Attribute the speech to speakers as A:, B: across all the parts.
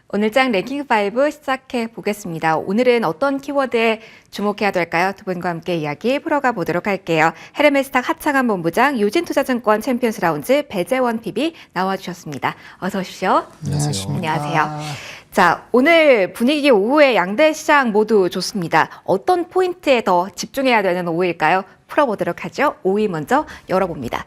A: 오늘장 랭킹5 시작해 보겠습니다. 오늘은 어떤 키워드에 주목해야 될까요? 두 분과 함께 이야기 풀어가 보도록 할게요. 헤르메스탁 하창한 본부장, 유진투자증권 챔피언스 라운지 배재원 PB 나와주셨습니다. 어서 오십시오.
B: 안녕하세요.
A: 안녕하세요. 자, 오늘 분위기 오후에 양대 시장 모두 좋습니다. 어떤 포인트에 더 집중해야 되는 오후일까요? 풀어보도록 하죠. 5위 먼저 열어봅니다.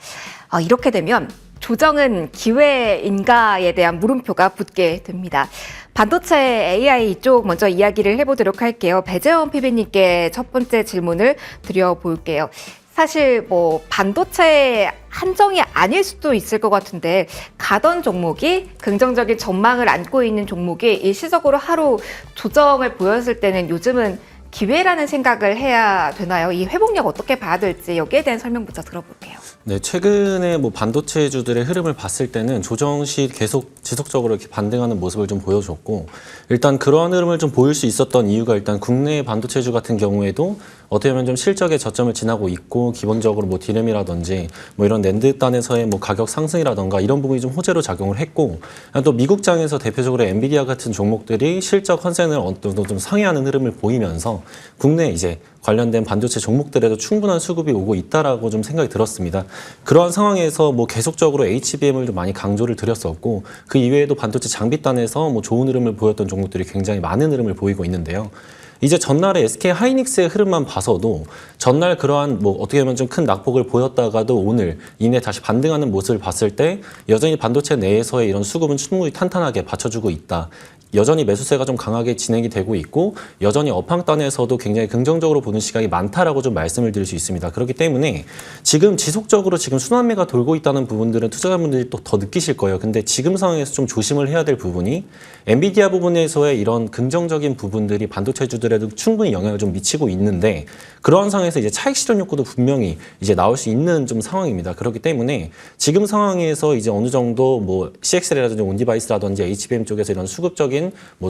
A: 이렇게 되면 조정은 기회인가에 대한 물음표가 붙게 됩니다. 반도체 AI 이쪽 먼저 이야기를 해보도록 할게요. 배재원 PB님께 첫 번째 질문을 드려볼게요. 사실 반도체 한정이 아닐 수도 있을 것 같은데 가던 종목이 긍정적인 전망을 안고 있는 종목이 일시적으로 하루 조정을 보였을 때는 요즘은 기회라는 생각을 해야 되나요? 이 회복력 어떻게 봐야 될지 여기에 대한 설명부터 들어볼게요.
B: 네, 최근에 반도체주들의 흐름을 봤을 때는 조정 시 계속 지속적으로 이렇게 반등하는 모습을 좀 보여줬고, 일단 그러한 흐름을 좀 보일 수 있었던 이유가 일단 국내 반도체주 같은 경우에도 어떻게 보면 좀 실적의 저점을 지나고 있고, 기본적으로 디램이라든지 이런 낸드단에서의 가격 상승이라던가 이런 부분이 좀 호재로 작용을 했고, 또 미국장에서 대표적으로 엔비디아 같은 종목들이 실적 컨센을 어느 정도 좀 상회하는 흐름을 보이면서 국내 이제 관련된 반도체 종목들에도 충분한 수급이 오고 있다라고 좀 생각이 들었습니다. 그러한 상황에서 계속적으로 HBM을 좀 많이 강조를 드렸었고, 그 이외에도 반도체 장비단에서 좋은 흐름을 보였던 종목들이 굉장히 많은 흐름을 보이고 있는데요. 이제 전날에 SK 하이닉스의 흐름만 봐서도 전날 그러한 어떻게 보면 좀 큰 낙폭을 보였다가도 오늘 이내 다시 반등하는 모습을 봤을 때 여전히 반도체 내에서의 이런 수급은 충분히 탄탄하게 받쳐주고 있다. 여전히 매수세가 좀 강하게 진행이 되고 있고, 여전히 업황단에서도 굉장히 긍정적으로 보는 시각이 많다라고 좀 말씀을 드릴 수 있습니다. 그렇기 때문에 지금 지속적으로 지금 순환매가 돌고 있다는 부분들은 투자자분들이 또 더 느끼실 거예요. 근데 지금 상황에서 좀 조심을 해야 될 부분이 엔비디아 부분에서의 이런 긍정적인 부분들이 반도체주들에도 충분히 영향을 좀 미치고 있는데, 그러한 상황에서 이제 차익 실현 욕구도 분명히 이제 나올 수 있는 좀 상황입니다. 그렇기 때문에 지금 상황에서 이제 어느 정도 CXL이라든지 온디바이스라든지 HBM 쪽에서 이런 수급적인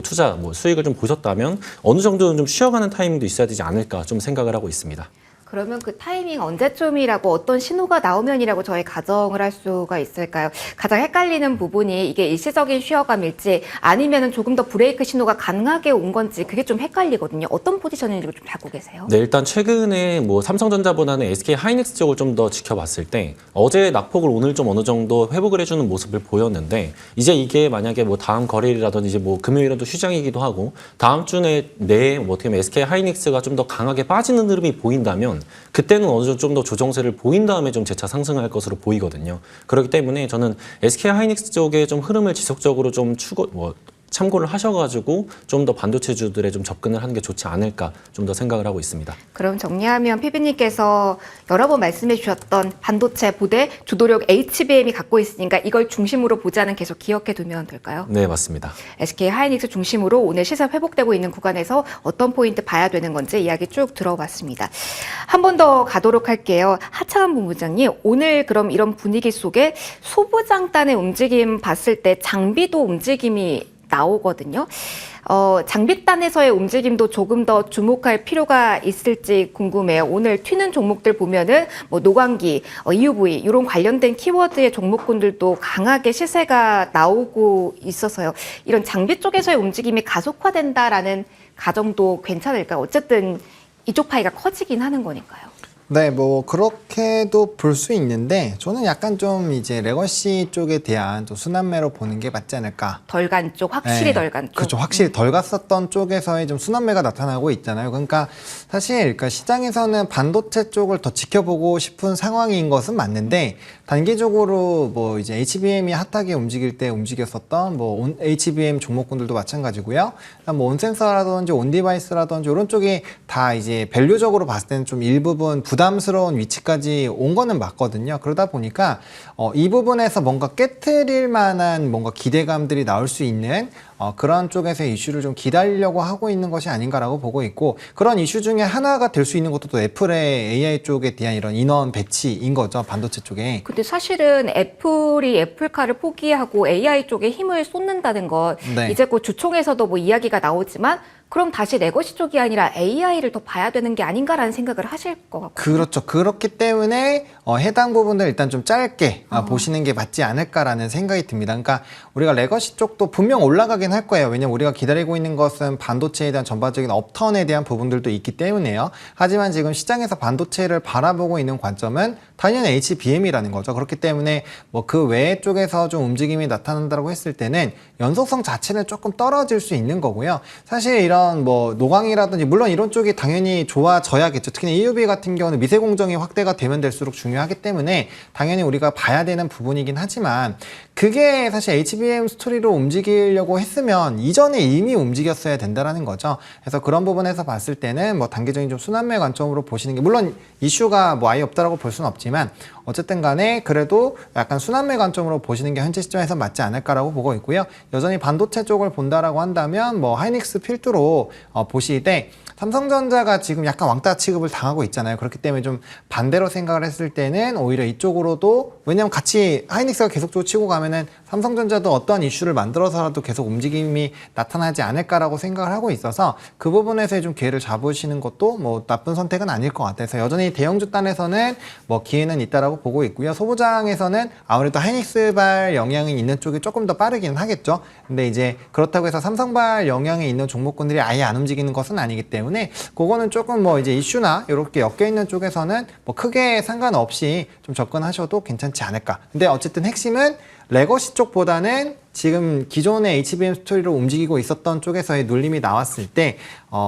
B: 투자 수익을 좀 보셨다면 어느 정도는 좀 쉬어가는 타이밍도 있어야 되지 않을까 좀 생각을 하고 있습니다.
A: 그러면 그 타이밍 언제쯤이라고 어떤 신호가 나오면이라고 저희 가정을 할 수가 있을까요? 가장 헷갈리는 부분이 이게 일시적인 쉬어감일지 아니면은 조금 더 브레이크 신호가 가능하게 온 건지 그게 좀 헷갈리거든요. 어떤 포지션인지 좀 잡고 계세요?
B: 네, 일단 최근에 삼성전자보다는 SK 하이닉스 쪽을 좀 더 지켜봤을 때 어제 낙폭을 오늘 좀 어느 정도 회복을 해주는 모습을 보였는데, 이제 이게 만약에 다음 거래일이라든지 이제 금요일에도 휴장이기도 하고 다음 주 내에 어떻게 보면 SK 하이닉스가 좀 더 강하게 빠지는 흐름이 보인다면 그때는 어느 정도 좀 더 조정세를 보인 다음에 좀 재차 상승할 것으로 보이거든요. 그렇기 때문에 저는 SK 하이닉스 쪽에 좀 흐름을 지속적으로 좀 참고를 하셔가지고 좀 더 반도체주들에 좀 접근을 하는 게 좋지 않을까 좀 더 생각을 하고 있습니다.
A: 그럼 정리하면 PB님께서 여러 번 말씀해 주셨던 반도체 보대 주도력 HBM이 갖고 있으니까 이걸 중심으로 보자는 계속 기억해 두면 될까요?
B: 네, 맞습니다.
A: SK 하이닉스 중심으로 오늘 시세 회복되고 있는 구간에서 어떤 포인트 봐야 되는 건지 이야기 쭉 들어봤습니다. 한 번 더 가도록 할게요. 하창한 본부장님, 오늘 그럼 이런 분위기 속에 소부장단의 움직임 봤을 때 장비도 움직임이 나오거든요. 장비단에서의 움직임도 조금 더 주목할 필요가 있을지 궁금해요. 오늘 튀는 종목들 보면은 노광기, EUV 이런 관련된 키워드의 종목군들도 강하게 시세가 나오고 있어서요. 이런 장비 쪽에서의 움직임이 가속화된다라는 가정도 괜찮을까요? 어쨌든 이쪽 파이가 커지긴 하는 거니까요.
C: 네, 그렇게도 볼 수 있는데, 저는 약간 좀 이제 레거시 쪽에 대한 좀 순환매로 보는 게 맞지 않을까.
A: 덜 간 쪽, 확실히 덜 간 쪽.
C: 그렇죠. 확실히 덜 갔었던 쪽에서의 좀 순환매가 나타나고 있잖아요. 그러니까 사실 시장에서는 반도체 쪽을 더 지켜보고 싶은 상황인 것은 맞는데, 단기적으로 이제 HBM이 핫하게 움직일 때 움직였었던 HBM 종목군들도 마찬가지고요. 온센서라든지 온디바이스라든지 이런 쪽이 다 이제 밸류적으로 봤을 때는 좀 일부분 부담스러운 위치까지 온 거는 맞거든요. 그러다 보니까 이 부분에서 뭔가 깨트릴 만한 뭔가 기대감들이 나올 수 있는 그런 쪽에서 이슈를 좀 기다리려고 하고 있는 것이 아닌가라고 보고 있고, 그런 이슈 중에 하나가 될 수 있는 것도 또 애플의 AI 쪽에 대한 이런 인원 배치인 거죠, 반도체 쪽에.
A: 근데 사실은 애플이 애플카를 포기하고 AI 쪽에 힘을 쏟는다는 것,
C: 네.
A: 이제 곧 주총에서도 이야기가 나오지만 그럼 다시 레거시 쪽이 아니라 AI를 더 봐야 되는 게 아닌가라는 생각을 하실 것 같고.
C: 그렇죠. 그렇기 때문에 해당 부분들 일단 좀 짧게 보시는 게 맞지 않을까라는 생각이 듭니다. 그러니까 우리가 레거시 쪽도 분명 올라가긴 할 거예요. 왜냐면 우리가 기다리고 있는 것은 반도체에 대한 전반적인 업턴에 대한 부분들도 있기 때문에요. 하지만 지금 시장에서 반도체를 바라보고 있는 관점은 당연히 HBM이라는 거죠. 그렇기 때문에 뭐 그 외의 쪽에서 좀 움직임이 나타난다고 했을 때는 연속성 자체는 조금 떨어질 수 있는 거고요. 사실 이런 뭐 노광이라든지 물론 이런 쪽이 당연히 좋아져야겠죠. 특히 EUV 같은 경우는 미세 공정이 확대가 되면 될수록 중요하기 때문에 당연히 우리가 봐야 되는 부분이긴 하지만 그게 사실 HBM 스토리로 움직이려고 했으면 이전에 이미 움직였어야 된다라는 거죠. 그래서 그런 부분에서 봤을 때는 뭐 단기적인 좀 순환매 관점으로 보시는 게 물론 이슈가 뭐 아예 없다라고 볼 수는 없지만 어쨌든 간에 그래도 약간 순환매 관점으로 보시는 게 현재 시점에서 맞지 않을까라고 보고 있고요. 여전히 반도체 쪽을 본다라고 한다면 뭐 하이닉스 필두로 보시되 삼성전자가 지금 약간 왕따 취급을 당하고 있잖아요. 그렇기 때문에 좀 반대로 생각을 했을 때는 오히려 이쪽으로도 왜냐면 같이 하이닉스가 계속적으로 치고 가면은 삼성전자도 어떠한 이슈를 만들어서라도 계속 움직임이 나타나지 않을까라고 생각을 하고 있어서 그 부분에서의 좀 기회를 잡으시는 것도 뭐 나쁜 선택은 아닐 것 같아서 여전히 대형주 단에서는 뭐 기회는 있다라고 보고 있고요. 소부장에서는 아무래도 하이닉스발 영향이 있는 쪽이 조금 더 빠르기는 하겠죠. 근데 이제 그렇다고 해서 삼성발 영향이 있는 종목군들이 아예 안 움직이는 것은 아니기 때문에 그거는 조금 뭐 이제 이슈나 이렇게 엮여 있는 쪽에서는 뭐 크게 상관없이 좀 접근하셔도 괜찮지 않을까. 근데 어쨌든 핵심은 레거시 쪽보다는 지금 기존의 HBM 스토리로 움직이고 있었던 쪽에서의 눌림이 나왔을 때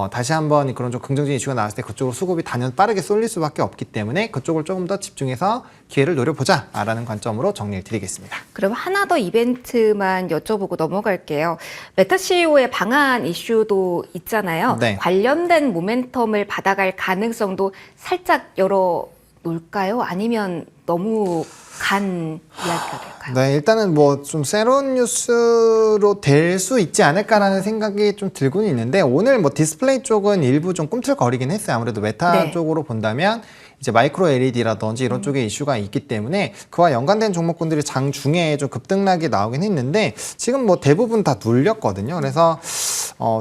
C: 다시 한번 그런 좀 긍정적인 이슈가 나왔을 때 그쪽으로 수급이 단연 빠르게 쏠릴 수밖에 없기 때문에 그쪽을 조금 더 집중해서 기회를 노려보자 라는 관점으로 정리를 드리겠습니다.
A: 그럼 하나 더 이벤트만 여쭤보고 넘어갈게요. 메타 CEO의 방한 이슈도 있잖아요.
C: 네.
A: 관련된 모멘텀을 받아갈 가능성도 살짝 열어놓을까요? 아니면 너무 간 이야기가 될까요?
C: 네, 일단은 뭐 좀 새로운 뉴스로 될 수 있지 않을까라는 생각이 좀 들고는 있는데 오늘 뭐 디스플레이 쪽은 일부 좀 꿈틀거리긴 했어요. 아무래도 메타
A: 네.
C: 쪽으로 본다면 이제 마이크로 LED라든지 이런 쪽에 이슈가 있기 때문에 그와 연관된 종목군들이 장중에 좀 급등락이 나오긴 했는데 지금 뭐 대부분 다 눌렸거든요. 그래서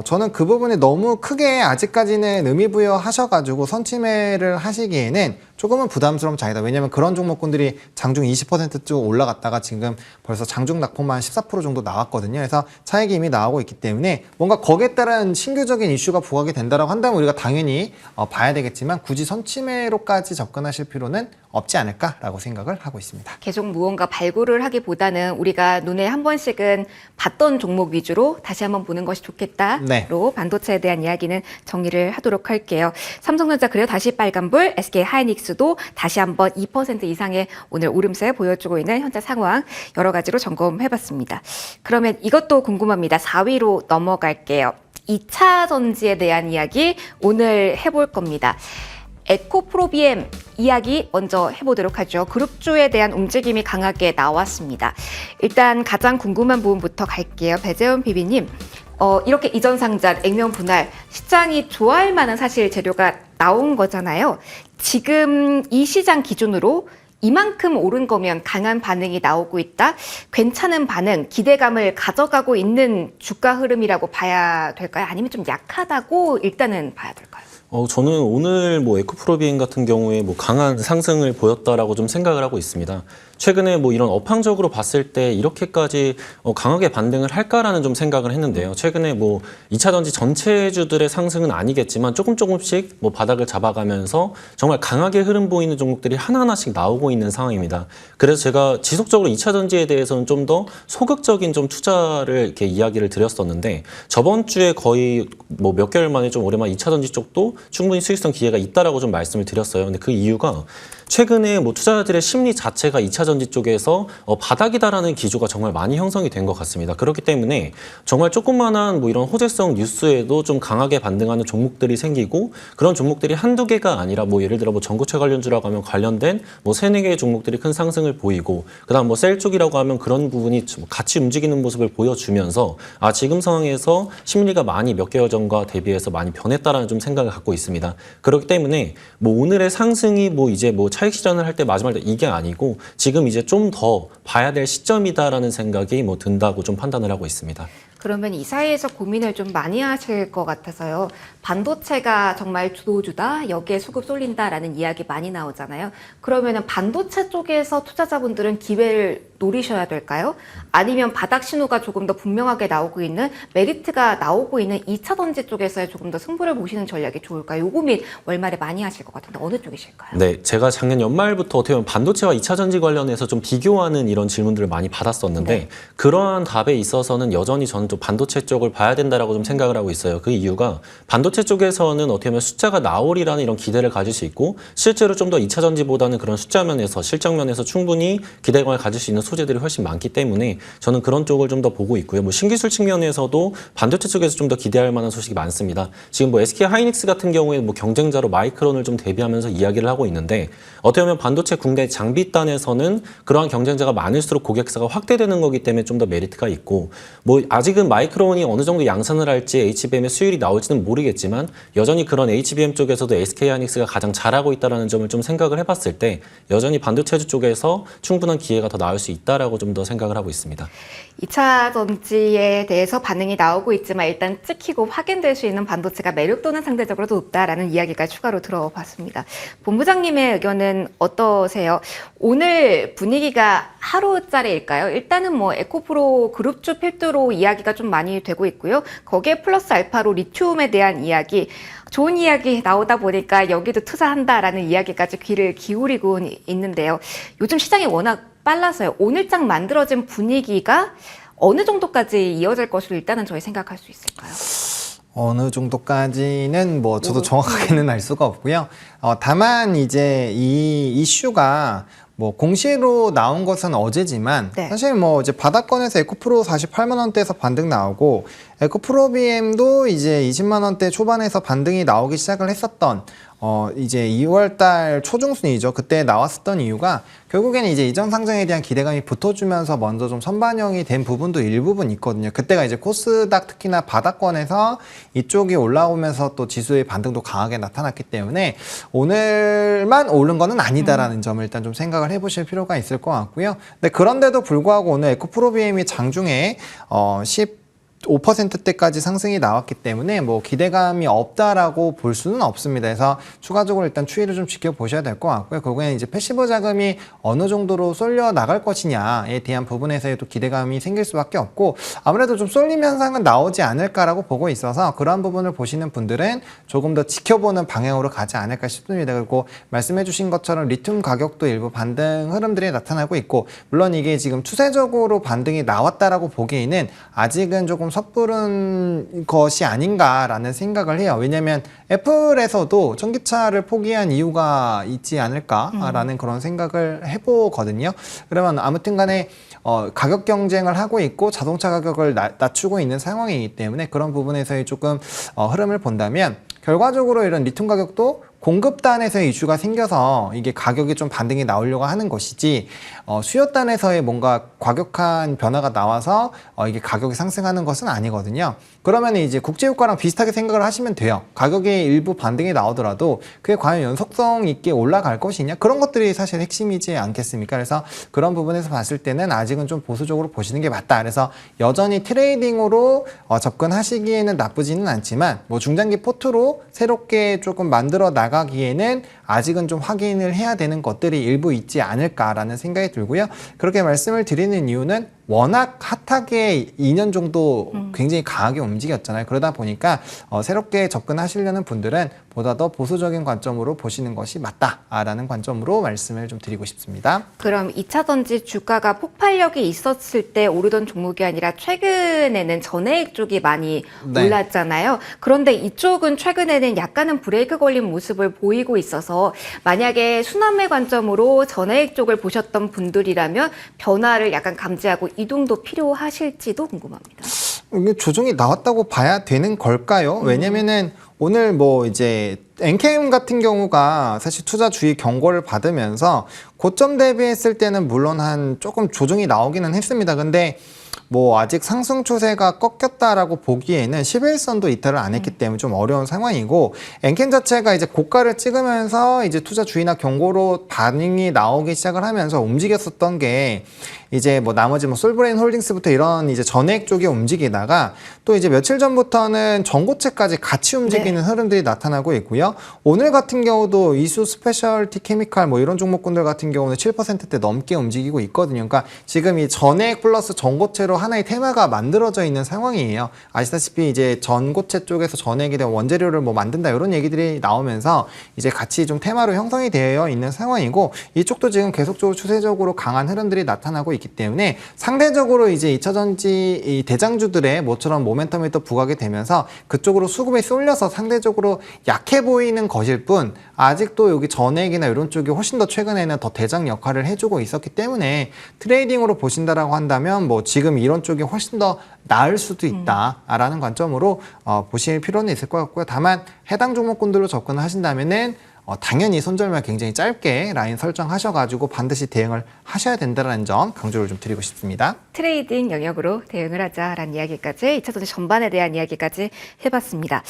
C: 저는 그 부분이 너무 크게 아직까지는 의미 부여하셔가지고 선침해를 하시기에는 조금은 부담스러운 장이다. 왜냐하면 그런 종목군들이 장중 20%쯤 올라갔다가 지금 벌써 장중 낙폭만 14% 정도 나왔거든요. 그래서 차익이 이미 나오고 있기 때문에 뭔가 거기에 따른 신규적인 이슈가 부각이 된다라고 한다면 우리가 당연히 봐야 되겠지만 굳이 선침해로까지 접근하실 필요는 없지 않을까라고 생각을 하고 있습니다.
A: 계속 무언가 발굴을 하기보다는 우리가 눈에 한 번씩은 봤던 종목 위주로 다시 한번 보는 것이 좋겠다로
C: 네.
A: 반도체에 대한 이야기는 정리를 하도록 할게요. 삼성전자 그래도 다시 빨간불, SK 하이닉스도 다시 한번 2% 이상의 오늘 오름세 보여주고 있는 현재 상황 여러 가지로 점검해봤습니다. 그러면 이것도 궁금합니다. 4위로 넘어갈게요. 2차 전지에 대한 이야기 오늘 해볼 겁니다. 에코프로비엠 이야기 먼저 해보도록 하죠. 그룹주에 대한 움직임이 강하게 나왔습니다. 일단 가장 궁금한 부분부터 갈게요. 배재원 PB님, 이렇게 이전 상장, 액면 분할, 시장이 좋아할 만한 사실 재료가 나온 거잖아요. 지금 이 시장 기준으로 이만큼 오른 거면 강한 반응이 나오고 있다. 괜찮은 반응, 기대감을 가져가고 있는 주가 흐름이라고 봐야 될까요? 아니면 좀 약하다고 일단은 봐야 될까요?
B: 저는 오늘 뭐 에코프로비엠 같은 경우에 뭐 강한 상승을 보였다라고 좀 생각을 하고 있습니다. 최근에 뭐 이런 업황적으로 봤을 때 이렇게까지 강하게 반등을 할까라는 좀 생각을 했는데요. 최근에 뭐 2차 전지 전체주들의 상승은 아니겠지만 조금씩 뭐 바닥을 잡아가면서 정말 강하게 흐름 보이는 종목들이 하나하나씩 나오고 있는 상황입니다. 그래서 제가 지속적으로 2차 전지에 대해서는 좀 더 소극적인 좀 투자를 이렇게 이야기를 드렸었는데 저번 주에 거의 뭐 몇 개월 만에 좀 오랜만에 2차 전지 쪽도 충분히 수익성 기회가 있다라고 좀 말씀을 드렸어요. 근데 그 이유가 최근에 뭐 투자자들의 심리 자체가 2차 전지 쪽에서 바닥이다라는 기조가 정말 많이 형성이 된 것 같습니다. 그렇기 때문에 정말 조그만한 뭐 이런 호재성 뉴스에도 좀 강하게 반등하는 종목들이 생기고 그런 종목들이 한두 개가 아니라 뭐 예를 들어 뭐 전고체 관련주라고 하면 관련된 뭐 3-4개의 종목들이 큰 상승을 보이고 그다음 뭐 셀 쪽이라고 하면 그런 부분이 같이 움직이는 모습을 보여주면서 지금 상황에서 심리가 많이 몇 개월 전과 대비해서 많이 변했다라는 좀 생각을 갖고 있습니다. 그렇기 때문에 뭐 오늘의 상승이 뭐 이제 뭐 차익 실현을 할 때 마지막에 이게 아니고 지금 이제 좀 더 봐야 될 시점이다라는 생각이 뭐 든다고 좀 판단을 하고 있습니다.
A: 그러면 이 사이에서 고민을 좀 많이 하실 것 같아서요. 반도체가 정말 주도주다, 여기에 수급 쏠린다라는 이야기 많이 나오잖아요. 그러면은 반도체 쪽에서 투자자분들은 기회를 노리셔야 될까요? 아니면 바닥 신호가 조금 더 분명하게 나오고 있는 메리트가 나오고 있는 2차 전지 쪽에서 조금 더 승부를 보시는 전략이 좋을까요? 요 고민 월말에 많이 하실 것 같은데 어느 쪽이실까요?
B: 네, 제가 작년 연말부터 어떻게 보면 반도체와 2차 전지 관련해서 좀 비교하는 이런 질문들을 많이 받았었는데
A: 네.
B: 그러한 답에 있어서는 여전히 저는 좀 반도체 쪽을 봐야 된다라고 좀 생각을 하고 있어요. 그 이유가 반도체 쪽에서는 어떻게 보면 숫자가 나오리라는 이런 기대를 가질 수 있고 실제로 좀 더 2차 전지보다는 그런 숫자 면에서 실적 면에서 충분히 기대감을 가질 수 있는 소재들이 훨씬 많기 때문에 저는 그런 쪽을 좀 더 보고 있고요. 뭐 신기술 측면에서도 반도체 쪽에서 좀 더 기대할 만한 소식이 많습니다. 지금 뭐 SK 하이닉스 같은 경우에 뭐 경쟁자로 마이크론을 좀 대비하면서 이야기를 하고 있는데 어떻게 보면 반도체 국내 장비단에서는 그러한 경쟁자가 많을수록 고객사가 확대되는 거기 때문에 좀 더 메리트가 있고 뭐 아직은 마이크론이 어느 정도 양산을 할지 HBM의 수율이 나올지는 모르겠지만 여전히 그런 HBM 쪽에서도 SK 하이닉스가 가장 잘하고 있다는 점을 좀 생각을 해봤을 때 여전히 반도체주 쪽에서 충분한 기회가 더 나올 수 있다라고 좀 더 생각을 하고 있습니다.
A: 2차 전지에 대해서 반응이 나오고 있지만 일단 찍히고 확인될 수 있는 반도체가 매력도는 상대적으로 높다라는 이야기가 추가로 들어봤습니다. 본부장님의 의견은 어떠세요? 오늘 분위기가 하루짜리일까요? 일단은 뭐 에코프로 그룹주 필두로 이야기가 좀 많이 되고 있고요. 거기에 플러스 알파로 리튬에 대한 이야기, 좋은 이야기 나오다 보니까 여기도 투자한다라는 이야기까지 귀를 기울이고 있는데요. 요즘 시장이 워낙 빨라서요. 오늘장 만들어진 분위기가 어느 정도까지 이어질 것으로 일단은 저희 생각할 수 있을까요?
C: 어느 정도까지는 뭐 저도 정확하게는 알 수가 없고요. 다만 이제 이 이슈가 뭐 공시로 나온 것은 어제지만
A: 네.
C: 사실 뭐 이제 바닥권에서 에코프로 48만 원대에서 반등 나오고 에코프로비엠도 이제 20만 원대 초반에서 반등이 나오기 시작을 했었던 이제 2월 달 초중순이죠. 그때 나왔었던 이유가 결국에는 이제 이전 상장에 대한 기대감이 붙어주면서 먼저 좀 선반영이 된 부분도 일부분 있거든요. 그때가 이제 코스닥 특히나 바닥권에서 이쪽이 올라오면서 또 지수의 반등도 강하게 나타났기 때문에 오늘만 오른 거는 아니다라는 점을 일단 좀 생각을 해보실 필요가 있을 것 같고요. 근데 그런데도 불구하고 오늘 에코프로비엠이 장중에 5%대까지 상승이 나왔기 때문에 뭐 기대감이 없다라고 볼 수는 없습니다. 그래서 추가적으로 일단 추이를 좀 지켜보셔야 될 것 같고요. 결국에는 이제 패시브 자금이 어느 정도로 쏠려 나갈 것이냐에 대한 부분에서도 기대감이 생길 수밖에 없고 아무래도 좀 쏠림 현상은 나오지 않을까라고 보고 있어서 그러한 부분을 보시는 분들은 조금 더 지켜보는 방향으로 가지 않을까 싶습니다. 그리고 말씀해 주신 것처럼 리튬 가격도 일부 반등 흐름들이 나타나고 있고 물론 이게 지금 추세적으로 반등이 나왔다라고 보기에는 아직은 조금 섣부른 것이 아닌가라는 생각을 해요. 왜냐하면 애플에서도 전기차를 포기한 이유가 있지 않을까라는 그런 생각을 해보거든요. 그러면 아무튼 간에 가격 경쟁을 하고 있고 자동차 가격을 낮추고 있는 상황이기 때문에 그런 부분에서의 조금 흐름을 본다면 결과적으로 이런 리튬 가격도 공급단에서의 이슈가 생겨서 이게 가격이 좀 반등이 나오려고 하는 것이지 수요단에서의 뭔가 과격한 변화가 나와서 이게 가격이 상승하는 것은 아니거든요. 그러면 이제 국제유가랑 비슷하게 생각을 하시면 돼요. 가격이 일부 반등이 나오더라도 그게 과연 연속성 있게 올라갈 것이냐 그런 것들이 사실 핵심이지 않겠습니까? 그래서 그런 부분에서 봤을 때는 아직은 좀 보수적으로 보시는 게 맞다. 그래서 여전히 트레이딩으로 접근하시기에는 나쁘지는 않지만 뭐 중장기 포트로 새롭게 조금 만들어 나가기에는 아직은 좀 확인을 해야 되는 것들이 일부 있지 않을까라는 생각이 들고요. 그렇게 말씀을 드리는 이유는 워낙 핫하게 2년 정도 굉장히 강하게 움직였잖아요. 그러다 보니까 새롭게 접근하시려는 분들은 보다 더 보수적인 관점으로 보시는 것이 맞다라는 관점으로 말씀을 좀 드리고 싶습니다.
A: 그럼 2차 전지 주가가 폭발력이 있었을 때 오르던 종목이 아니라 최근에는 전해액 쪽이 많이
C: 네.
A: 올랐잖아요. 그런데 이쪽은 최근에는 약간은 브레이크 걸린 모습을 보이고 있어서 만약에 순환매 관점으로 전해액 쪽을 보셨던 분들이라면 변화를 약간 감지하고 이동도 필요하실지도 궁금합니다.
C: 이게 조정이 나왔다고 봐야 되는 걸까요? 왜냐면은 오늘 뭐 이제 엔캠 같은 경우가 사실 투자 주의 경고를 받으면서 고점 대비했을 때는 물론 한 조금 조정이 나오기는 했습니다. 근데 뭐 아직 상승 추세가 꺾였다라고 보기에는 11선도 이탈을 안 했기 때문에 좀 어려운 상황이고 엔캠 자체가 이제 고가를 찍으면서 이제 투자 주의나 경고로 반응이 나오기 시작을 하면서 움직였었던 게 이제 뭐 나머지 뭐 솔브레인 홀딩스부터 이런 이제 전액 쪽에 움직이다가 또 이제 며칠 전부터는 전고체까지 같이 움직이는 흐름들이 나타나고 있고요. 오늘 같은 경우도 이수 스페셜티 케미칼 뭐 이런 종목군들 같은 경우는 7%대 넘게 움직이고 있거든요. 그러니까 지금 이 전액 플러스 전고체로 하나의 테마가 만들어져 있는 상황이에요. 아시다시피 이제 전고체 쪽에서 전액에 대한 원재료를 뭐 만든다 이런 얘기들이 나오면서 이제 같이 좀 테마로 형성이 되어 있는 상황이고 이쪽도 지금 계속적으로 추세적으로 강한 흐름들이 나타나고 있기 때문에 상대적으로 이제 2차전지 이 대장주들의 모처럼 모멘텀이 또 부각이 되면서 그쪽으로 수급이 쏠려서 상대적으로 약해 보이는 것일 뿐 아직도 여기 전액이나 이런 쪽이 훨씬 더 최근에는 더 대장 역할을 해주고 있었기 때문에 트레이딩으로 보신다라고 한다면 뭐 지금 이런 쪽이 훨씬 더 나을 수도 있다라는 관점으로 보실 필요는 있을 것 같고요. 다만 해당 종목군들로 접근을 하신다면은 당연히 손절만 굉장히 짧게 라인 설정하셔가지고 반드시 대응을 하셔야 된다는 점 강조를 좀 드리고 싶습니다.
A: 트레이딩 영역으로 대응을 하자라는 이야기까지 2차전지 전반에 대한 이야기까지 해봤습니다.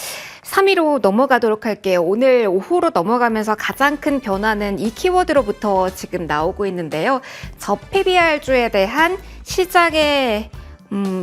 A: 3위로 넘어가도록 할게요. 오늘 오후로 넘어가면서 가장 큰 변화는 이 키워드로부터 지금 나오고 있는데요. PBR주에 대한 시장의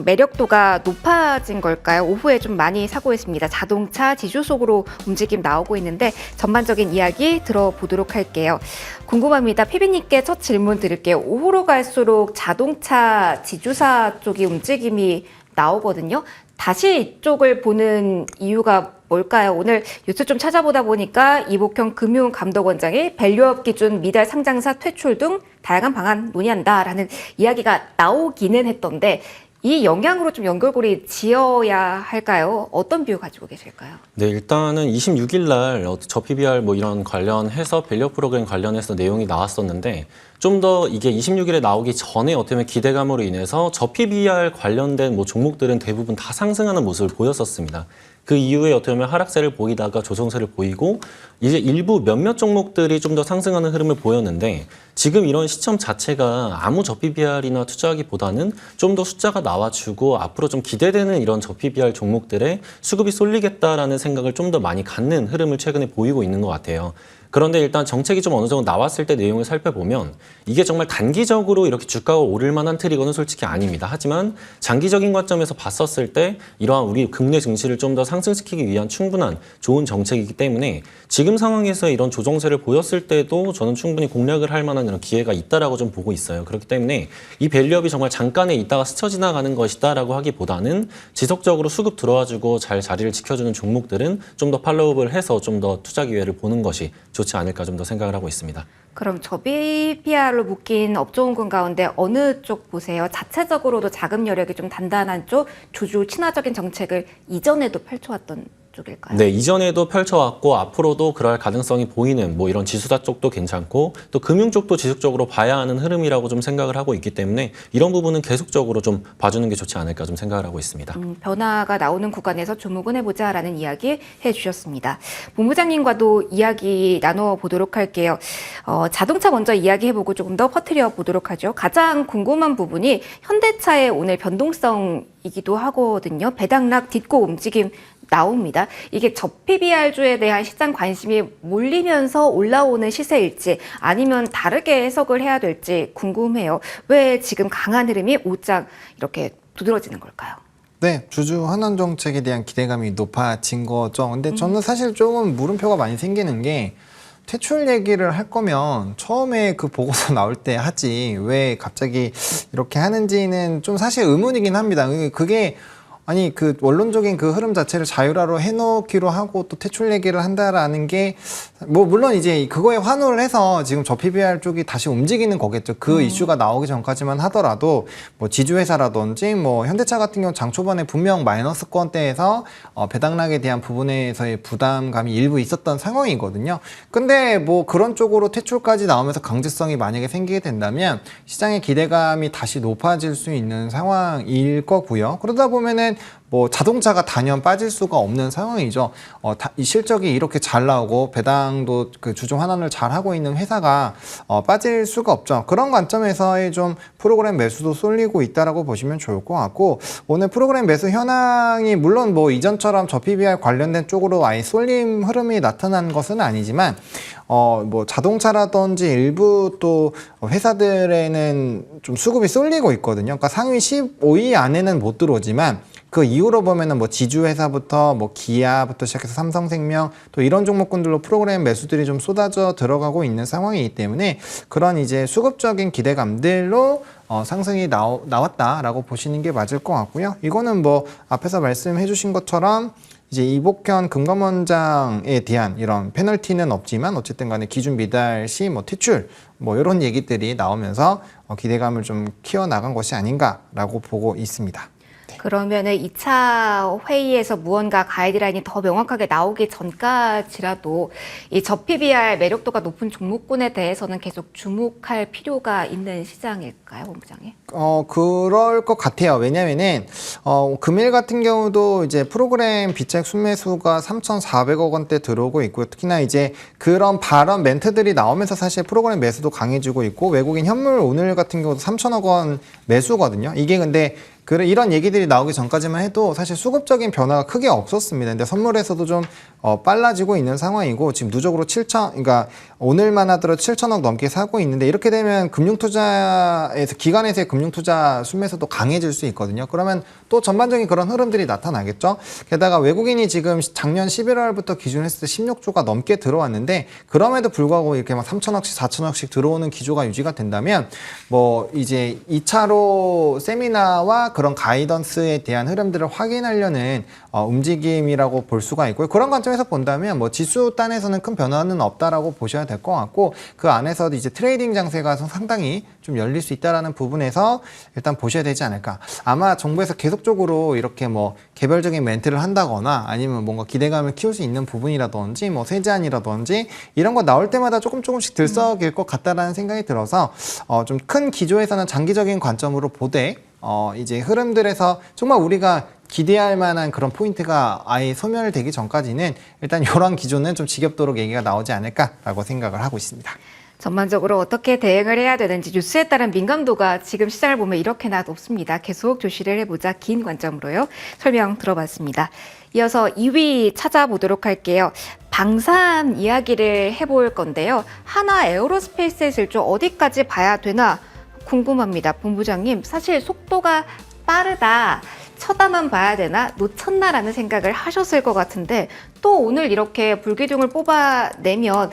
A: 매력도가 높아진 걸까요? 오후에 좀 많이 사고 있습니다. 자동차 지주 속으로 움직임 나오고 있는데 전반적인 이야기 들어보도록 할게요. 궁금합니다. 피비님께 첫 질문 드릴게요. 오후로 갈수록 자동차 지주사 쪽이 움직임이 나오거든요. 다시 이쪽을 보는 이유가 뭘까요? 오늘 뉴스 좀 찾아보다 보니까 이복형 금융감독원장이 밸류업 기준 미달 상장사 퇴출 등 다양한 방안 논의한다라는 이야기가 나오기는 했던데 이 영향으로 좀 연결고리 지어야 할까요? 어떤 뷰 가지고 계실까요?
B: 네, 일단은 26일 날 PBR 뭐 이런 관련해서 밸류업 프로그램 관련해서 내용이 나왔었는데 좀 더 이게 26일에 나오기 전에 어떻게 보면 기대감으로 인해서 PBR 관련된 뭐 종목들은 대부분 다 상승하는 모습을 보였었습니다. 그 이후에 어떻게 보면 하락세를 보이다가 조정세를 보이고 이제 일부 몇몇 종목들이 좀 더 상승하는 흐름을 보였는데 지금 이런 시점 자체가 아무 PBR이나 투자하기보다는 좀 더 숫자가 나와주고 앞으로 좀 기대되는 이런 PBR 종목들에 수급이 쏠리겠다라는 생각을 좀 더 많이 갖는 흐름을 최근에 보이고 있는 것 같아요. 그런데 일단 정책이 좀 어느 정도 나왔을 때 내용을 살펴보면 이게 정말 단기적으로 이렇게 주가가 오를 만한 트리거는 솔직히 아닙니다. 하지만 장기적인 관점에서 봤었을 때 이러한 우리 국내 증시를 좀 더 상승시키기 위한 충분한 좋은 정책이기 때문에 지금 상황에서 이런 조정세를 보였을 때도 저는 충분히 공략을 할 만한 이런 기회가 있다라고 좀 보고 있어요. 그렇기 때문에 이 밸류업이 정말 잠깐에 있다가 스쳐 지나가는 것이다라고 하기보다는 지속적으로 수급 들어와주고 잘 자리를 지켜주는 종목들은 좀 더 팔로우업을 해서 좀 더 투자 기회를 보는 것이 좋지 않을까 좀 더 생각을 하고 있습니다.
A: 그럼 PBR로 묶인 업종군 가운데 어느 쪽 보세요? 자체적으로도 자금 여력이 좀 단단한 쪽, 주주 친화적인 정책을 이전에도 펼쳐왔던 쪽일까요?
B: 네, 이전에도 펼쳐왔고 앞으로도 그럴 가능성이 보이는 뭐 이런 지수사 쪽도 괜찮고 또 금융 쪽도 지속적으로 봐야 하는 흐름이라고 좀 생각을 하고 있기 때문에 이런 부분은 계속적으로 좀 봐주는 게 좋지 않을까 좀 생각을 하고 있습니다.
A: 변화가 나오는 구간에서 주목은 해보자라는 이야기 해주셨습니다. 본부장님과도 이야기 나눠보도록 할게요. 자동차 먼저 이야기해보고 조금 더 퍼뜨려 보도록 하죠. 가장 궁금한 부분이 현대차의 오늘 변동성이기도 하거든요. 배당락 딛고 움직임 나옵니다. 이게 PBR주에 대한 시장 관심이 몰리면서 올라오는 시세일지 아니면 다르게 해석을 해야 될지 궁금해요. 왜 지금 강한 흐름이 오짝 이렇게 두드러지는 걸까요?
C: 네, 주주 환원 정책에 대한 기대감이 높아진 거죠. 근데 저는 사실 조금 물음표가 많이 생기는 게 퇴출 얘기를 할 거면 처음에 그 보고서 나올 때 하지 왜 갑자기 이렇게 하는지는 좀 사실 의문이긴 합니다. 그게 아니 그 원론적인 그 흐름 자체를 자율화로 해놓기로 하고 또 퇴출 얘기를 한다라는 게 뭐 물론 이제 그거에 환호를 해서 지금 PBR 쪽이 다시 움직이는 거겠죠. 그 이슈가 나오기 전까지만 하더라도 뭐 지주회사라든지 뭐 현대차 같은 경우 장 초반에 분명 마이너스권대에서 배당락에 대한 부분에서의 부담감이 일부 있었던 상황이거든요. 근데 뭐 그런 쪽으로 퇴출까지 나오면서 강제성이 만약에 생기게 된다면 시장의 기대감이 다시 높아질 수 있는 상황일 거고요. 그러다 보면은 뭐 자동차가 단연 빠질 수가 없는 상황이죠. 이 실적이 이렇게 잘 나오고 배당도 그 주종 환원을 잘 하고 있는 회사가 빠질 수가 없죠. 그런 관점에서의 좀 프로그램 매수도 쏠리고 있다라고 보시면 좋을 것 같고, 오늘 프로그램 매수 현황이 물론 뭐 이전처럼 저 PBR 관련된 쪽으로 아예 쏠림 흐름이 나타난 것은 아니지만 뭐 자동차라든지 일부 또 회사들에는 좀 수급이 쏠리고 있거든요. 그러니까 상위 15위 안에는 못 들어오지만 그 이후로 보면은 뭐 지주회사부터 뭐 기아부터 시작해서 삼성생명 또 이런 종목군들로 프로그램 매수들이 좀 쏟아져 들어가고 있는 상황이기 때문에 그런 이제 수급적인 기대감들로 상승이 나왔다라고 보시는 게 맞을 것 같고요. 이거는 뭐 앞에서 말씀해 주신 것처럼 이제 이복현 금감원장에 대한 이런 페널티는 없지만 어쨌든 간에 기준 미달 시 뭐 퇴출 뭐 이런 얘기들이 나오면서 기대감을 좀 키워나간 것이 아닌가라고 보고 있습니다.
A: 그러면은 2차 회의에서 무언가 가이드라인이 더 명확하게 나오기 전까지라도 이 저PBR 매력도가 높은 종목군에 대해서는 계속 주목할 필요가 있는 시장일까요, 본부장님?
C: 그럴 것 같아요. 왜냐면은, 금일 같은 경우도 이제 프로그램 비책 순매수가 3,400억 원대 들어오고 있고요. 특히나 이제 그런 발언 멘트들이 나오면서 사실 프로그램 매수도 강해지고 있고, 외국인 현물 오늘 같은 경우도 3,000억 원 매수거든요. 이게 근데 이런 얘기들이 나오기 전까지만 해도 사실 수급적인 변화가 크게 없었습니다. 근데 선물에서도 좀 빨라지고 있는 상황이고, 지금 누적으로 그러니까 오늘만 하더라도 7천억 넘게 사고 있는데, 이렇게 되면 금융투자에서 기관에서의 금융투자 순매수도 강해질 수 있거든요. 그러면 또 전반적인 그런 흐름들이 나타나겠죠. 게다가 외국인이 지금 작년 11월부터 기준으로 했을 때 16조가 넘게 들어왔는데, 그럼에도 불구하고 이렇게 막 3천억씩 4천억씩 들어오는 기조가 유지가 된다면 뭐 이제 2차로 세미나와 그런 가이던스에 대한 흐름들을 확인하려는 움직임이라고 볼 수가 있고요. 그런 관점에서 본다면 뭐 지수 단에서는 큰 변화는 없다라고 보셔야 될 것 같고, 그 안에서도 이제 트레이딩 장세가 상당히 좀 열릴 수 있다라는 부분에서 일단 보셔야 되지 않을까. 아마 정부에서 계속적으로 이렇게 뭐 개별적인 멘트를 한다거나 아니면 뭔가 기대감을 키울 수 있는 부분이라든지 뭐 세제안이라든지 이런 거 나올 때마다 조금씩 들썩일 것 같다라는 생각이 들어서 좀 큰 기조에서는 장기적인 관점으로 보되 이제 흐름들에서 정말 우리가 기대할 만한 그런 포인트가 아예 소멸되기 전까지는 일단 이런 기조는 좀 지겹도록 얘기가 나오지 않을까라고 생각을 하고 있습니다.
A: 전반적으로 어떻게 대응을 해야 되는지 뉴스에 따른 민감도가 지금 시장을 보면 이렇게나 높습니다. 계속 조시를 해보자 긴 관점으로요. 설명 들어봤습니다. 이어서 2위 찾아보도록 할게요. 방산 이야기를 해볼 건데요. 하나 에어로스페이스의 실적 어디까지 봐야 되나 궁금합니다. 본부장님, 사실 속도가 빠르다. 쳐다만 봐야 되나? 놓쳤나라는 생각을 하셨을 것 같은데 또 오늘 이렇게 불기둥을 뽑아내면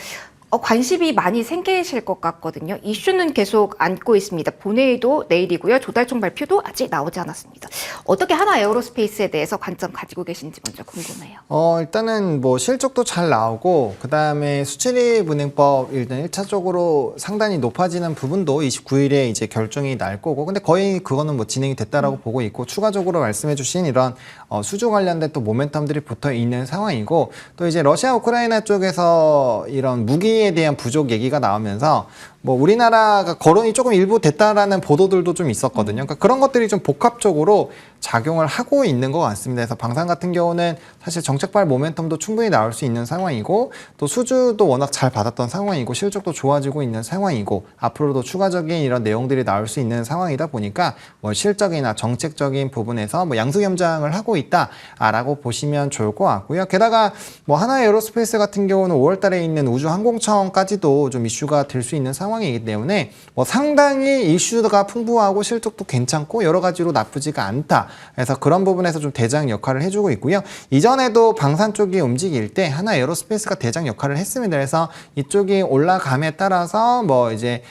A: 관심이 많이 생기실 것 같거든요. 이슈는 계속 안고 있습니다. 본회의도 내일이고요. 조달청 발표도 아직 나오지 않았습니다. 어떻게 하나 에어로스페이스에 대해서 관점 가지고 계신지 먼저 궁금해요.
C: 일단은 뭐 실적도 잘 나오고, 그 다음에 수출입은행법 일단 1차적으로 상당히 높아지는 부분도 29일에 이제 결정이 날 거고, 근데 거의 그거는 뭐 진행이 됐다라고 보고 있고, 추가적으로 말씀해주신 이런 수주 관련된 또 모멘텀들이 붙어 있는 상황이고, 또 이제 러시아 우크라이나 쪽에서 이런 무기에 대한 부족 얘기가 나오면서 뭐 우리나라가 거론이 조금 일부 됐다라는 보도들도 좀 있었거든요. 그러니까 그런 것들이 좀 복합적으로 작용을 하고 있는 것 같습니다. 그래서 방산 같은 경우는 사실 정책발 모멘텀도 충분히 나올 수 있는 상황이고, 또 수주도 워낙 잘 받았던 상황이고, 실적도 좋아지고 있는 상황이고, 앞으로도 추가적인 이런 내용들이 나올 수 있는 상황이다 보니까 뭐 실적이나 정책적인 부분에서 뭐 양수겸장을 하고 있다라고 보시면 좋을 것 같고요. 게다가 뭐 하나 에어로스페이스 같은 경우는 5월 달에 있는 우주항공청까지도 좀 이슈가 될 수 있는 상황이기 때문에 뭐 상당히 이슈가 풍부하고 실적도 괜찮고 여러 가지로 나쁘지가 않다. 그래서 그런 부분에서 좀 대장 역할을 해주고 있고요. 이전에도 방산 쪽이 움직일 때 하나 에어로스페이스가 대장 역할을 했습니다. 그래서 이쪽이 올라감에 따라서 뭐 이제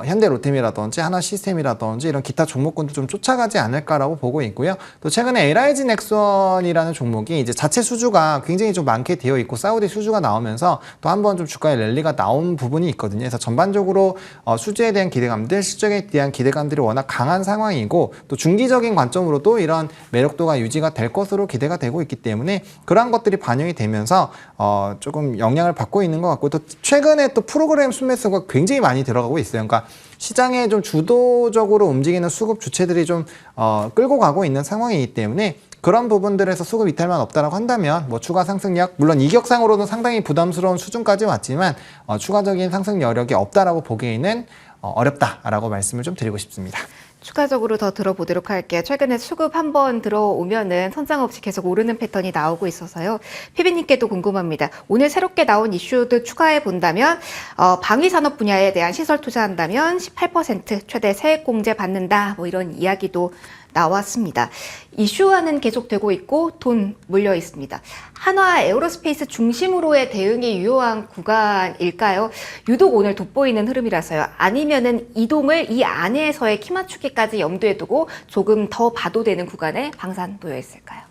C: 현대 로템이라든지 하나 시스템이라든지 이런 기타 종목군도 좀 쫓아가지 않을까라고 보고 있고요. 또 최근에 LIG 넥슨이라는 종목이 이제 자체 수주가 굉장히 좀 많게 되어 있고, 사우디 수주가 나오면서 또 한 번 좀 주가에 랠리가 나온 부분이 있거든요. 그래서 전반적으로 수주에 대한 기대감들, 실적에 대한 기대감들이 워낙 강한 상황이고, 또 중기적인 관점으로도 이런 매력도가 유지가 될 것으로 기대가 되고 있기 때문에 그러한 것들이 반영이 되면서 조금 영향을 받고 있는 것 같고, 또 최근에 또 프로그램 순매수가 굉장히 많이 들어가고 있어요. 그러니까 시장에 좀 주도적으로 움직이는 수급 주체들이 좀 끌고 가고 있는 상황이기 때문에 그런 부분들에서 수급 이탈만 없다라고 한다면 뭐 추가 상승력, 물론 이격상으로는 상당히 부담스러운 수준까지 왔지만 추가적인 상승 여력이 없다라고 보기에는 어렵다라고 말씀을 좀 드리고 싶습니다.
A: 추가적으로 더 들어보도록 할게요. 최근에 수급 한번 들어오면은 선장 없이 계속 오르는 패턴이 나오고 있어서요. 피비님께도 궁금합니다. 오늘 새롭게 나온 이슈들 추가해 본다면 방위 산업 분야에 대한 시설 투자한다면 18% 최대 세액 공제 받는다. 뭐 이런 이야기도 나왔습니다. 이슈화는 계속되고 있고 돈 물려 있습니다. 한화 에어로스페이스 중심으로의 대응이 유효한 구간일까요? 유독 오늘 돋보이는 흐름이라서요. 아니면은 이동을 이 안에서의 키 맞추기까지 염두에 두고 조금 더 봐도 되는 구간에 방산 놓여 있을까요?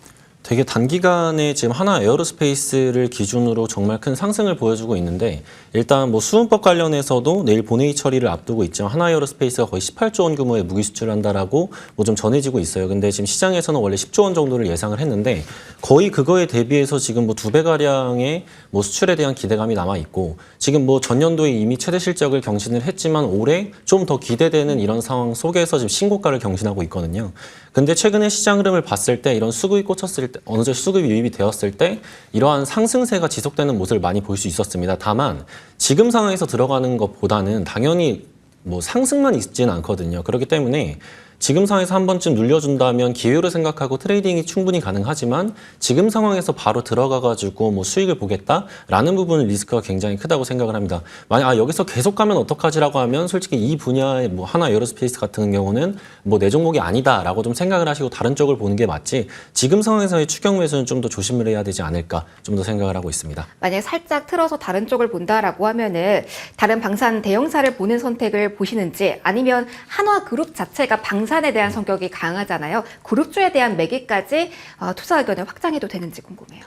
B: 되게 단기간에 지금 하나 에어로스페이스를 기준으로 정말 큰 상승을 보여주고 있는데 일단 뭐 수은법 관련해서도 내일 본회의 처리를 앞두고 있지만 하나 에어로스페이스가 거의 18조 원 규모의 무기 수출을 한다라고 뭐 좀 전해지고 있어요. 근데 지금 시장에서는 원래 10조 원 정도를 예상을 했는데 거의 그거에 대비해서 지금 뭐 2배 가량의 뭐 수출에 대한 기대감이 남아 있고 지금 뭐 전년도에 이미 최대 실적을 경신을 했지만 올해 좀 더 기대되는 이런 상황 속에서 지금 신고가를 경신하고 있거든요. 근데 최근에 시장 흐름을 봤을 때 이런 수급이 꽂혔을 때 어느 정도 수급이 유입이 되었을 때 이러한 상승세가 지속되는 모습을 많이 볼 수 있었습니다. 다만 지금 상황에서 들어가는 것보다는 당연히 뭐 상승만 있지는 않거든요. 그렇기 때문에 지금 상황에서 한 번쯤 눌려준다면 기회로 생각하고 트레이딩이 충분히 가능하지만 지금 상황에서 바로 들어가가지고 뭐 수익을 보겠다라는 부분은 리스크가 굉장히 크다고 생각을 합니다. 만약 여기서 계속 가면 어떡하지라고 하면 솔직히 이 분야의 뭐 하나 에어로스페이스 같은 경우는 뭐 내 종목이 아니다라고 좀 생각을 하시고 다른 쪽을 보는 게 맞지 지금 상황에서의 추격 매수는 좀 더 조심을 해야 되지 않을까 좀 더 생각을 하고 있습니다.
A: 만약 살짝 틀어서 다른 쪽을 본다라고 하면은 다른 방산 대형사를 보는 선택을 보시는지 아니면 한화그룹 자체가 방산에 대한 성격이 강하잖아요. 그룹주에 대한 매기까지 투자 의견을 확장해도 되는지 궁금해요.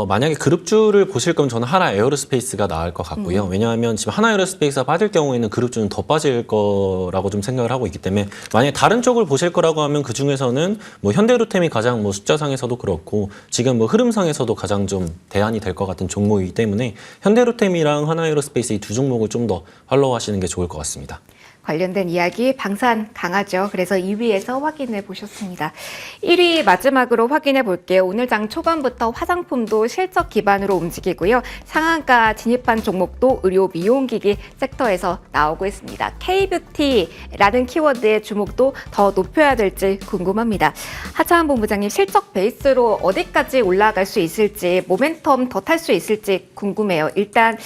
B: 만약에 그룹주를 보실 거면 저는 하나 에어로스페이스가 나을 것 같고요. 왜냐하면 지금 하나 에어로스페이스가 빠질 경우에는 그룹주는 더 빠질 거라고 좀 생각을 하고 있기 때문에 만약에 다른 쪽을 보실 거라고 하면 그 중에서는 뭐 현대로템이 가장 뭐 숫자상에서도 그렇고 지금 뭐 흐름상에서도 가장 좀 대안이 될 것 같은 종목이기 때문에 현대로템이랑 하나 에어로스페이스 이 두 종목을 좀 더 팔로우하시는 게 좋을 것 같습니다.
A: 관련된 이야기 방산 강하죠. 그래서 2위에서 확인해 보셨습니다. 1위 마지막으로 확인해 볼게요. 오늘 장 초반부터 화장품도 실적 기반으로 움직이고요. 상한가 진입한 종목도 의료 미용기기 섹터에서 나오고 있습니다. K뷰티라는 키워드의 주목도 더 높여야 될지 궁금합니다. 하차한 본부장님 실적 베이스로 어디까지 올라갈 수 있을지 모멘텀 더 탈 수 있을지 궁금해요. 일단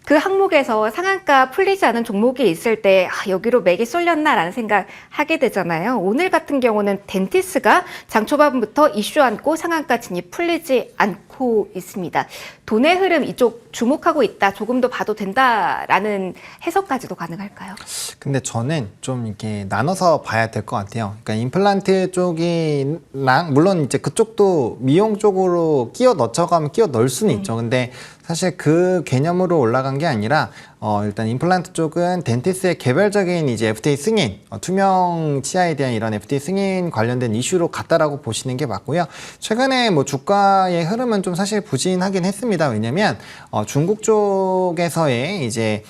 A: 그 항목에서 상한가 풀리지 않은 종목이 있을 때 여기로 맥이 쏠렸나라는 생각 하게 되잖아요. 오늘 같은 경우는 덴티스가 장 초반부터 이슈 안고 상한가 진입 풀리지 않고 있습니다. 돈의 흐름 이쪽 주목하고 있다. 조금 더 봐도 된다라는 해석까지도 가능할까요?
C: 근데 저는 좀 이렇게 나눠서 봐야 될 것 같아요. 그러니까 임플란트 쪽이랑 물론 이제 그쪽도 미용 쪽으로 끼워 넣자고 하면 끼워 넣을 수는 있죠. 근데 사실 그 개념으로 올라간 게 아니라 일단 임플란트 쪽은 덴티스의 개별적인 이제 FDA 승인, 투명 치아에 대한 이런 FDA 승인 관련된 이슈로 갔다라고 보시는 게 맞고요. 최근에 뭐 주가의 흐름은 좀 사실 부진하긴 했습니다. 왜냐면 중국 쪽에서의 이제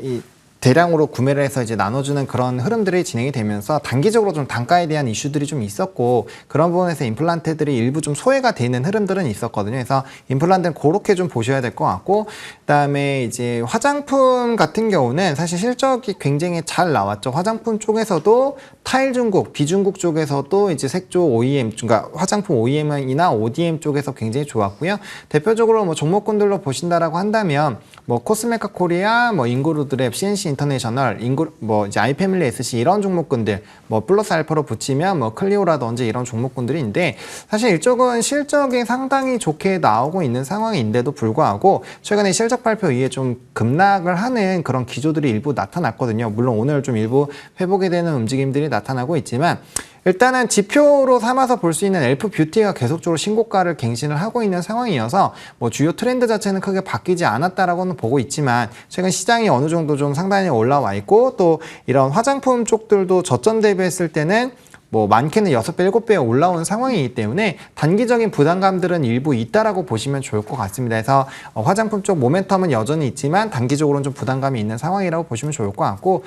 C: 이 대량으로 구매를 해서 이제 나눠주는 그런 흐름들이 진행이 되면서 단기적으로 좀 단가에 대한 이슈들이 좀 있었고 그런 부분에서 임플란트들이 일부 좀 소외가 되는 흐름들은 있었거든요. 그래서 임플란트는 그렇게 좀 보셔야 될 것 같고 그다음에 이제 화장품 같은 경우는 사실 실적이 굉장히 잘 나왔죠. 화장품 쪽에서도 타일 중국, 비중국 쪽에서도 이제 색조 OEM, 그러니까 화장품 OEM이나 ODM 쪽에서 굉장히 좋았고요. 대표적으로 뭐 종목군들로 보신다라고 한다면 뭐 코스메카 코리아, 뭐 인고루드랩, CNC 인터내셔널, 뭐 이제 아이패밀리 SC 이런 종목군들, 뭐 플러스 알파로 붙이면 뭐 클리오라든지 이런 종목군들이 있는데 사실 이쪽은 실적이 상당히 좋게 나오고 있는 상황인데도 불구하고 최근에 실적 발표 이후에 좀 급락을 하는 그런 기조들이 일부 나타났거든요. 물론 오늘 좀 일부 회복이 되는 움직임들이 나타나고 있지만 일단은 지표로 삼아서 볼 수 있는 엘프 뷰티가 계속적으로 신고가를 갱신을 하고 있는 상황이어서 뭐 주요 트렌드 자체는 크게 바뀌지 않았다라고는 보고 있지만 최근 시장이 어느 정도 좀 상당히 올라와 있고 또 이런 화장품 쪽들도 저점 대비했을 때는 뭐 많게는 6배, 7배 올라온 상황이기 때문에 단기적인 부담감들은 일부 있다라고 보시면 좋을 것 같습니다. 그래서 화장품 쪽 모멘텀은 여전히 있지만 단기적으로는 좀 부담감이 있는 상황이라고 보시면 좋을 것 같고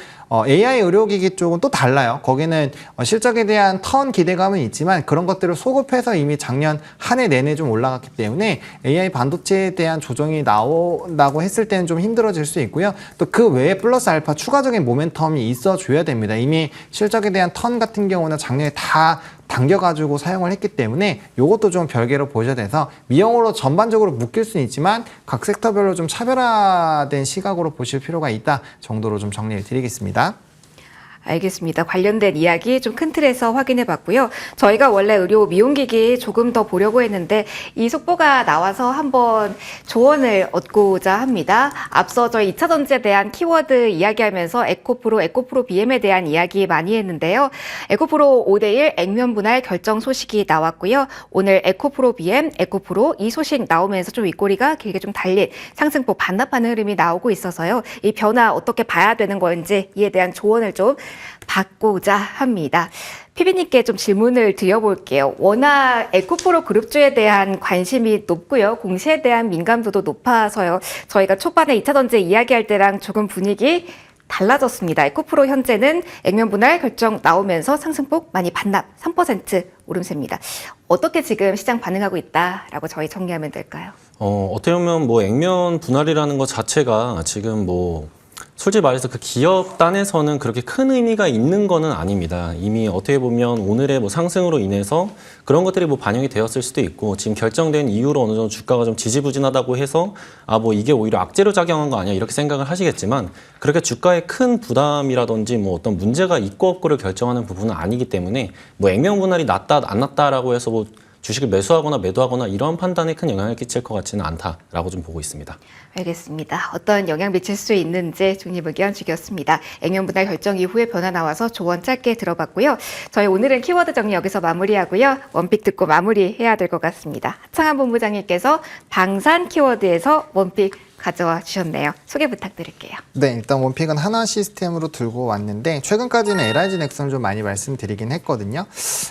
C: AI 의료기기 쪽은 또 달라요. 거기는 실적에 대한 턴 기대감은 있지만 그런 것들을 소급해서 이미 작년 한 해 내내 좀 올라갔기 때문에 AI 반도체에 대한 조정이 나온다고 했을 때는 좀 힘들어질 수 있고요. 또 그 외에 플러스 알파 추가적인 모멘텀이 있어줘야 됩니다. 이미 실적에 대한 턴 같은 경우는 작년에 다 당겨가지고 사용을 했기 때문에 이것도 좀 별개로 보셔야 돼서 미형으로 전반적으로 묶일 수는 있지만 각 섹터별로 좀 차별화된 시각으로 보실 필요가 있다 정도로 좀 정리를 드리겠습니다.
A: 알겠습니다. 관련된 이야기 좀 큰 틀에서 확인해 봤고요. 저희가 원래 의료 미용기기 조금 더 보려고 했는데 이 속보가 나와서 한번 조언을 얻고자 합니다. 앞서 저희 2차 전지에 대한 키워드 이야기하면서 에코프로 BM에 대한 이야기 많이 했는데요. 에코프로 5대1 액면 분할 결정 소식이 나왔고요. 오늘 에코프로 BM, 에코프로 이 소식 나오면서 좀 윗꼬리가 길게 좀 달린 상승폭 반납하는 흐름이 나오고 있어서요. 이 변화 어떻게 봐야 되는 건지 이에 대한 조언을 좀 받고자 합니다. 피비님께 좀 질문을 드려볼게요. 워낙 에코프로 그룹주에 대한 관심이 높고요. 공시에 대한 민감도도 높아서요. 저희가 초반에 2차 전지 이야기할 때랑 조금 분위기 달라졌습니다. 에코프로 현재는 액면 분할 결정 나오면서 상승폭 많이 반납 3% 오름세입니다. 어떻게 지금 시장 반응하고 있다라고 저희 정리하면 될까요?
B: 어떻게 보면 뭐 액면 분할이라는 것 자체가 지금 뭐 솔직히 말해서 그 기업 단에서는 그렇게 큰 의미가 있는 거는 아닙니다. 이미 어떻게 보면 오늘의 뭐 상승으로 인해서 그런 것들이 뭐 반영이 되었을 수도 있고 지금 결정된 이후로 어느 정도 주가가 좀 지지부진하다고 해서 뭐 이게 오히려 악재로 작용한 거 아니야 이렇게 생각을 하시겠지만 그렇게 주가에 큰 부담이라든지 뭐 어떤 문제가 있고 없고를 결정하는 부분은 아니기 때문에 뭐 액면 분할이 낮다 안 낮다라고 해서 뭐 주식을 매수하거나 매도하거나 이런 판단에 큰 영향을 끼칠 것 같지는 않다라고 좀 보고 있습니다.
A: 알겠습니다. 어떤 영향 미칠 수 있는지 중립 의견 주셨습니다. 액면 분할 결정 이후에 변화 나와서 조언 짧게 들어봤고요. 저희 오늘은 키워드 정리 여기서 마무리하고요. 원픽 듣고 마무리해야 될 것 같습니다. 하창한 본부장님께서 방산 키워드에서 원픽 가져와 주셨네요. 소개 부탁드릴게요.
C: 네, 일단 원픽은 하나 시스템으로 들고 왔는데 최근까지는 LIG 넥슨을 좀 많이 말씀드리긴 했거든요.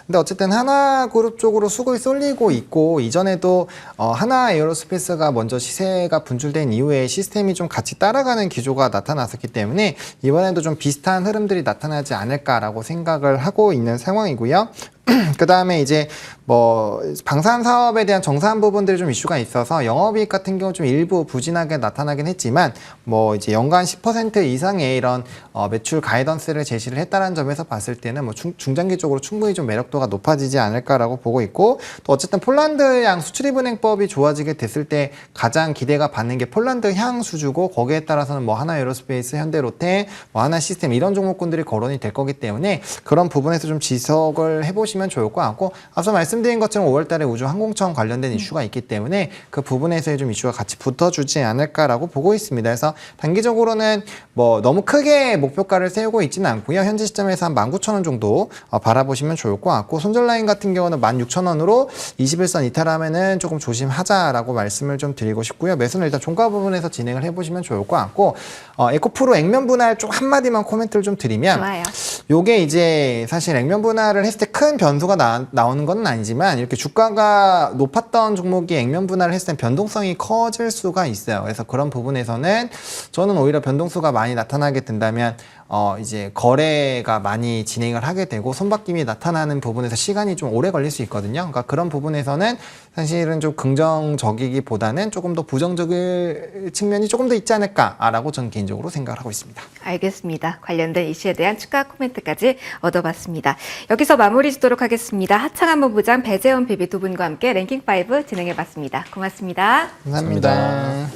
C: 근데 어쨌든 하나 그룹 쪽으로 수급이 쏠리고 있고 이전에도 하나 에어로스페이스가 먼저 시세가 분출된 이후에 시스템이 좀 같이 따라가는 기조가 나타났었기 때문에 이번에도 좀 비슷한 흐름들이 나타나지 않을까라고 생각을 하고 있는 상황이고요. 그 다음에 이제 뭐 방산 사업에 대한 정산 부분들이 좀 이슈가 있어서 영업이익 같은 경우 좀 일부 부진하게 나타나긴 했지만 뭐 이제 연간 10% 이상의 이런 매출 가이던스를 제시를 했다는 점에서 봤을 때는 뭐 중장기적으로 충분히 좀 매력도가 높아지지 않을까라고 보고 있고 또 어쨌든 폴란드 양 수출입은행법이 좋아지게 됐을 때 가장 기대가 받는 게 폴란드 향 수주고 거기에 따라서는 뭐 하나 에어로스페이스, 현대로테, 뭐 하나 시스템 이런 종목군들이 거론이 될 거기 때문에 그런 부분에서 좀 지속을 해보시면 좋을 것 같고 앞서 말씀드린 것처럼 5월달에 우주항공청 관련된 이슈가 있기 때문에 그 부분에서의 좀 이슈가 같이 붙어주지 않을까라고 보고 있습니다. 그래서 단기적으로는 뭐 너무 크게 목표가를 세우고 있지는 않고요. 현재 시점에서 한 19,000원 정도 바라보시면 좋을 것 같고 손절 라인 같은 경우는 16,000원으로 21선 이탈하면은 조금 조심하자라고 말씀을 좀 드리고 싶고요. 매수는 일단 종가 부분에서 진행을 해보시면 좋을 것 같고 에코프로 액면 분할 쪽 한마디만 코멘트를 좀 드리면
A: 좋아요.
C: 요게 이제 사실 액면 분할을 했을 때 큰 변수가 나오는 건 아니지만 이렇게 주가가 높았던 종목이 액면 분할을 했을 때 변동성이 커질 수가 있어요. 그래서 그런 부분에서는 저는 오히려 변동수가 많이 나타나게 된다면 이제 거래가 많이 진행을 하게 되고 손바뀜이 나타나는 부분에서 시간이 좀 오래 걸릴 수 있거든요. 그러니까 그런 부분에서는 사실은 좀 긍정적이기보다는 조금 더 부정적일 측면이 조금 더 있지 않을까라고 저는 개인적으로 생각을 하고 있습니다.
A: 알겠습니다. 관련된 이슈에 대한 추가 코멘트까지 얻어봤습니다. 여기서 마무리 짓도록 하겠습니다. 하창한 본부장 배재원 PB 두 분과 함께 랭킹5 진행해봤습니다. 고맙습니다.
C: 감사합니다.